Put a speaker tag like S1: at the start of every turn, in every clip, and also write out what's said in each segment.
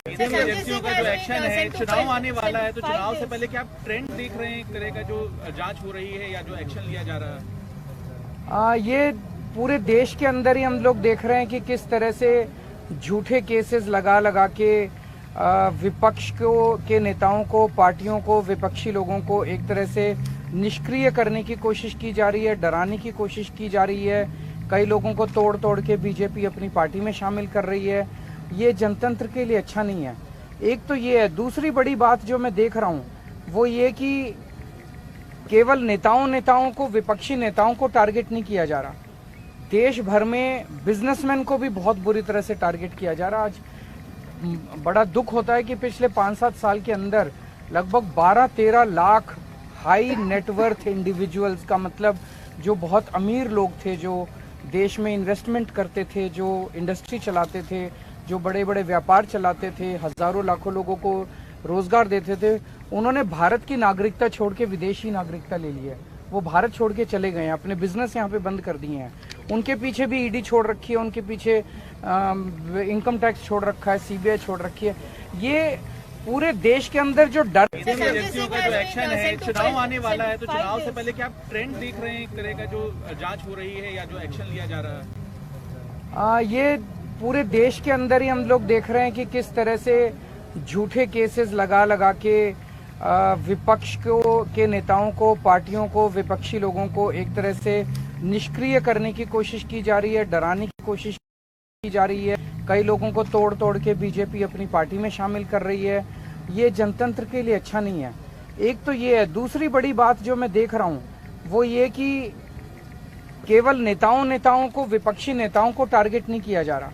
S1: EVM एजेंसियों का जो एक्शन है, चुनाव आने वाला है, तो चुनाव से पहले क्या आप ट्रेंड देख रहे हैं एक तरह का जो जांच हो रही है या जो एक्शन लिया जा रहा है?
S2: ये पूरे देश के अंदर ही हम लोग देख रहे हैं कि किस तरह से झूठे केसेस लगा लगा के विपक्ष के नेताओं को, पार्टियों को, विपक्षी लोगों को एक तरह से निष्क्रिय करने की कोशिश की जा रही है, डराने की कोशिश की जा रही है। कई लोगों को तोड़ तोड़ के बीजेपी अपनी पार्टी में शामिल कर रही है। ये जनतंत्र के लिए अच्छा नहीं है। एक तो ये है। दूसरी बड़ी बात जो मैं देख रहा हूँ वो ये कि केवल नेताओं को, विपक्षी नेताओं को टारगेट नहीं किया जा रहा। देश भर में बिजनेसमैन को भी बहुत बुरी तरह से टारगेट किया जा रहा। आज बड़ा दुख होता है कि पिछले 5-7 साल के अंदर लगभग 12-13 लाख हाई नेटवर्थ इंडिविजुअल्स का मतलब जो बहुत अमीर लोग थे, जो देश में इन्वेस्टमेंट करते थे, जो इंडस्ट्री चलाते थे, जो बड़े बड़े व्यापार चलाते थे, हजारों लाखों लोगों को रोजगार देते थे, उन्होंने भारत की नागरिकता छोड़ के विदेशी नागरिकता ले ली है। वो भारत छोड़ के चले गए हैं, अपने बिजनेस यहाँ पे बंद कर दिए हैं। उनके पीछे भी ईडी छोड़ रखी है, उनके पीछे इनकम टैक्स छोड़ रखा है, सीबीआई छोड़ रखी है। ये पूरे देश के अंदर जो डर
S1: ईवीएम एजेंसियों का जो एक्शन है, चुनाव आने वाला है, तो चुनाव से पहले क्या आप ट्रेंड देख रहे हैं एक तरह का जो जांच हो रही है या जो एक्शन लिया जा रहा है?
S2: ये पूरे देश के अंदर ही हम लोग देख रहे हैं कि किस तरह से झूठे केसेस लगा लगा के विपक्ष के नेताओं को, पार्टियों को, विपक्षी लोगों को एक तरह से निष्क्रिय करने की कोशिश की जा रही है, डराने की कोशिश की जा रही है। कई लोगों को तोड़ तोड़ के बीजेपी अपनी पार्टी में शामिल कर रही है। ये जनतंत्र के लिए अच्छा नहीं है। एक तो ये है। दूसरी बड़ी बात जो मैं देख रहा हूँ वो ये कि केवल नेताओं को, विपक्षी नेताओं को टारगेट नहीं किया जा रहा।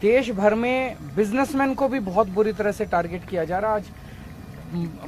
S2: देश भर में बिजनेसमैन को भी बहुत बुरी तरह से टारगेट किया जा रहा। आज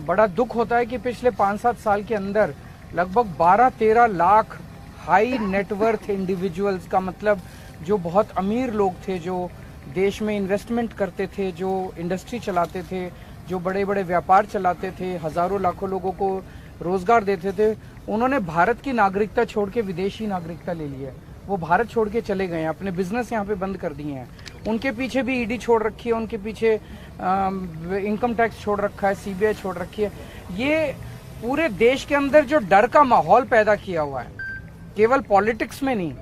S2: बड़ा दुख होता है कि पिछले 5-7 साल के अंदर लगभग 12-13 लाख हाई नेटवर्थ इंडिविजुअल्स का मतलब जो बहुत अमीर लोग थे, जो देश में इन्वेस्टमेंट करते थे, जो इंडस्ट्री चलाते थे, जो बड़े बड़े व्यापार चलाते थे, हजारों लाखों लोगों को रोजगार देते थे, उन्होंने भारत की नागरिकता छोड़ के विदेशी नागरिकता ले ली है। वो भारत छोड़ के चले गए हैं, अपने बिजनेस यहाँ पे बंद कर दिए हैं। उनके पीछे भी ईडी छोड़ रखी है, उनके पीछे इनकम टैक्स छोड़ रखा है, सीबीआई छोड़ रखी है। ये पूरे देश के अंदर जो डर का माहौल पैदा किया हुआ है, केवल पॉलिटिक्स में नहीं,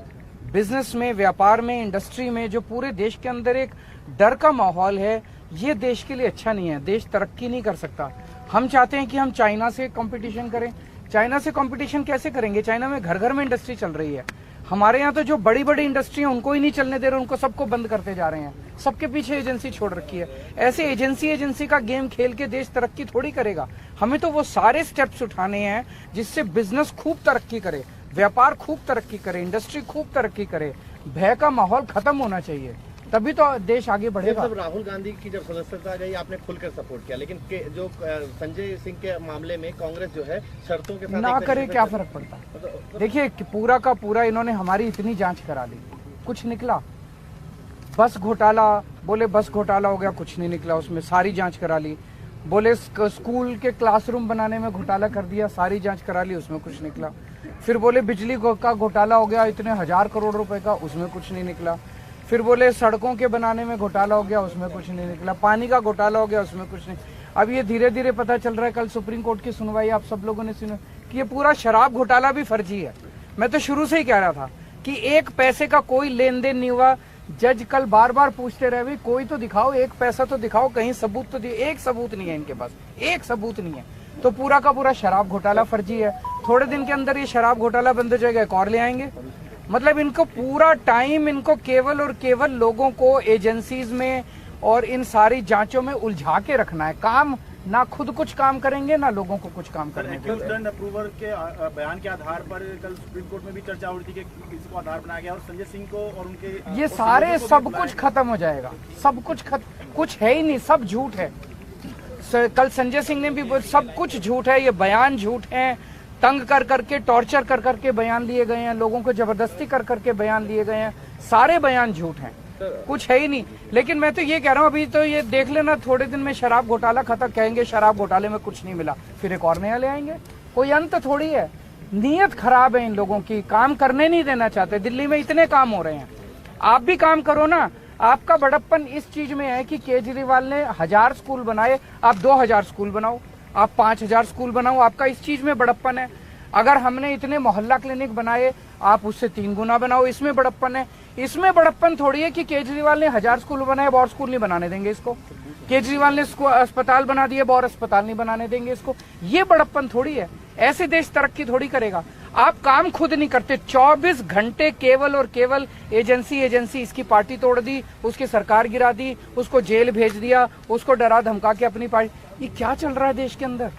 S2: बिजनेस में, व्यापार में, इंडस्ट्री में, जो पूरे देश के अंदर एक डर का माहौल है, ये देश के लिए अच्छा नहीं है। देश तरक्की नहीं कर सकता। हम चाहते हैं कि हम चाइना से कंपटीशन करें। चाइना से कंपटीशन कैसे करेंगे? चाइना में घर घर में इंडस्ट्री चल रही है। हमारे यहाँ तो जो बड़ी बड़ी इंडस्ट्री है उनको ही नहीं चलने दे रहे, उनको सबको बंद करते जा रहे हैं। सबके पीछे एजेंसी छोड़ रखी है। ऐसे एजेंसी का गेम खेल के देश तरक्की थोड़ी करेगा। हमें तो वो सारे स्टेप्स उठाने हैं जिससे बिजनेस खूब तरक्की करे, व्यापार खूब तरक्की करे, इंडस्ट्री खूब तरक्की करे। भय का माहौल खत्म होना चाहिए, तभी तो देश आगे बढ़ेगा।
S3: राहुल गांधी की जब सदस्यता गई आपने खुलकर सपोर्ट किया, लेकिन जो संजय सिंह के मामले में कांग्रेस जो है शर्तों के साथ
S2: ना करे, क्या फर्क पड़ता? देखिए, पूरा का पूरा इन्होंने हमारी इतनी जांच करा ली, कुछ निकला? बस घोटाला, बोले बस घोटाला हो गया, कुछ नहीं निकला उसमें, सारी जांच करा ली। बोले स्कूल के क्लासरूम बनाने में घोटाला कर दिया, सारी जांच करा ली, उसमें कुछ निकला। फिर बोले बिजली का घोटाला हो गया, इतने 1000 करोड़ रुपए का, उसमें कुछ नहीं निकला। फिर बोले सड़कों के बनाने में घोटाला हो गया, उसमें कुछ नहीं निकला। पानी का घोटाला हो गया, उसमें कुछ नहीं। अब ये धीरे धीरे पता चल रहा है, कल सुप्रीम कोर्ट की सुनवाई आप सब लोगों ने सुनी, कि ये पूरा शराब घोटाला भी फर्जी है। मैं तो शुरू से ही कह रहा था कि एक पैसे का कोई लेन देन नहीं हुआ। जज कल बार बार पूछते रहे, भाई कोई तो दिखाओ, एक पैसा तो दिखाओ, कहीं सबूत तो दिए। एक सबूत नहीं है इनके पास, एक सबूत नहीं है। तो पूरा का पूरा शराब घोटाला फर्जी है। थोड़े दिन के अंदर ये शराब घोटाला बंद हो जाएगा, एक और ले आएंगे। मतलब इनको पूरा टाइम, इनको केवल और केवल लोगों को एजेंसीज में और इन सारी जांचों में उलझा के रखना है। काम ना खुद कुछ काम करेंगे, ना लोगों को कुछ काम करने देंगे।
S1: अप्रूवर के बयान के आधार पर कल सुप्रीम कोर्ट में भी चर्चा हो रही थी कि इसको आधार बनाया गया और संजय सिंह को और उनके
S2: ये सारे सब कुछ खत्म हो जाएगा। सब कुछ कुछ है ही नहीं, सब झूठ है। कल संजय सिंह ने भी सब कुछ झूठ है, ये बयान झूठ है। तंग कर करके, टॉर्चर कर करके बयान लिए गए हैं, लोगों को जबरदस्ती कर करके बयान लिए गए हैं। सारे बयान झूठ हैं, कुछ है ही नहीं। लेकिन मैं तो ये कह रहा हूँ, अभी तो ये देख लेना, थोड़े दिन में शराब घोटाला खत्म, कहेंगे शराब घोटाले में कुछ नहीं मिला, फिर एक और नया ले आएंगे। कोई अंत थोड़ी है। नीयत खराब है इन लोगों की, काम करने नहीं देना चाहते। दिल्ली में इतने काम हो रहे हैं, आप भी काम करो ना। आपका बड़प्पन इस चीज में है कि केजरीवाल ने 1000 स्कूल बनाए, आप 2000 स्कूल बनाओ, आप 5000 स्कूल बनाओ, आपका इस चीज में बड़प्पन है। अगर हमने इतने मोहल्ला क्लिनिक बनाए, आप उससे 3 गुना बनाओ, इसमें बड़प्पन है। इसमें बड़प्पन थोड़ी है कि केजरीवाल ने 1000 स्कूल बनाए, अब और स्कूल नहीं बनाने देंगे इसको। केजरीवाल ने अस्पताल बना दिए, अब और अस्पताल नहीं बनाने देंगे इसको। ये बड़प्पन थोड़ी है। ऐसे देश तरक्की थोड़ी करेगा। आप काम खुद नहीं करते। 24 घंटे केवल और केवल एजेंसी इसकी पार्टी तोड़ दी, उसकी सरकार गिरा दी, उसको जेल भेज दिया, उसको डरा धमका के अपनी पार्टी। ये क्या चल रहा है देश के अंदर?